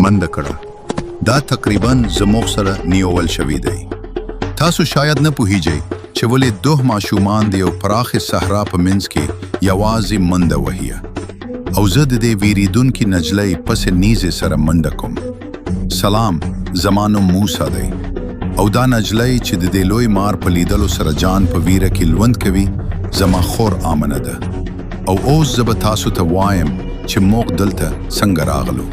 منډه کړه. دا تقریبا زموږ سره نیول شوی دی. تاسو شاید نه پوهیږئ چې ولې دوه ماشومان د یو پراخې صحرا په منځ کې یوازې منډه وهي او زه د دې هیریدونکي نجلۍ پسې نیزې سره منډه کوم. سلام، زما نوم موسی دی او دا نجلۍ چې د دې لوی مار په لیدلو سره جان په ویره کې ژوند کوي زما خور آمنه ده. او اوس زه به تاسو ته وایم چې موږ دلته څنګه راغلو.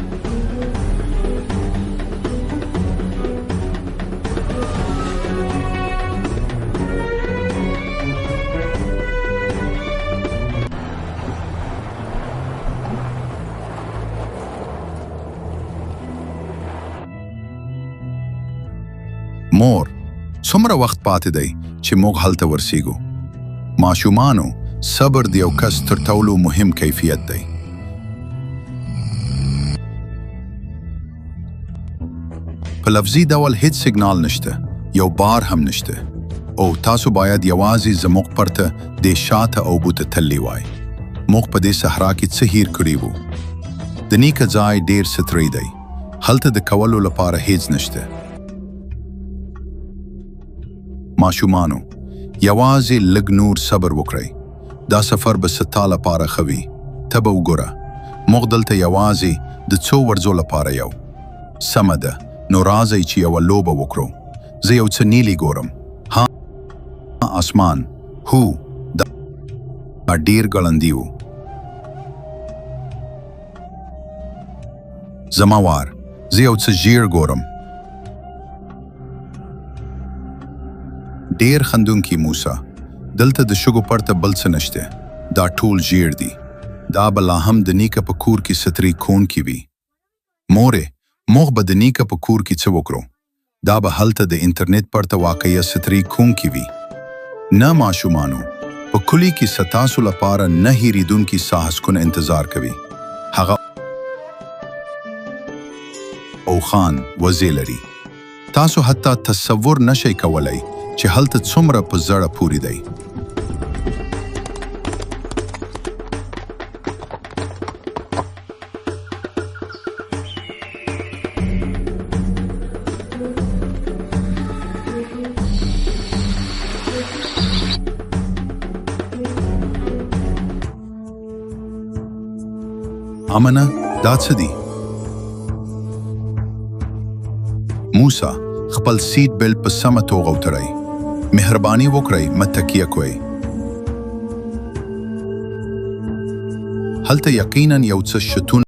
مور، څومره وخت پاتې دی چې موږ هلته ورسیږو؟ ماشومانو، صبر د یو کس تر ټولو مهم کیفیت دی. په لفظي ډول هیڅ سیګنال نشته، یو بار هم نشته او تاسو باید یوازې زموږ پرته د شاته او بوته تللی وای. موږ په دې صحرا کې څه هیر کړي وو. د نیکه ځای ډیر ستړی دی. هلته د کولو لپاره هیڅ نشته. ماشومانو، یوازې لږ نور صبر وکړئ. دا سفر به ستا لپاره ښه وي. ته به وګوره، موږ دلته یوازې د څو ورځو لپاره یو. سمه ده، نو راځئ چې یوه لوبه وکړو. زه یو څه نیلي ګورم. ها، اسمان، هو، دا ډیر ګړندي و. زما وار، زه یو څه ژیړ ګورم. ډیر خندونکي موسی، دلته د شګو پرته بل څه نشته. دا ټول ژیړ دي. دا به لا هم د نیکه په کور کې ستري کونکي وي. مورې، موږ به د نیکه په کور کې څه وکړو؟ دا به هلته د انټرنیټ پرته واقعي ستري کونکي وي. نه ماشومانو، په کلي کې ستاسو لپاره نه هیریدونکي ساہسکونه انتظار کوي. هغه اوښان وزې لري. تاسو حتی تصور نشئ کولای چې هلته څومره په زړه پورې دی. امینه، دا څه دی؟ موسی، خپل سیټ بیلټ په سمه توګه وتړئ. مهرباني وکړئ، متکیه کوئ. هلته یقیناً یو څه شتون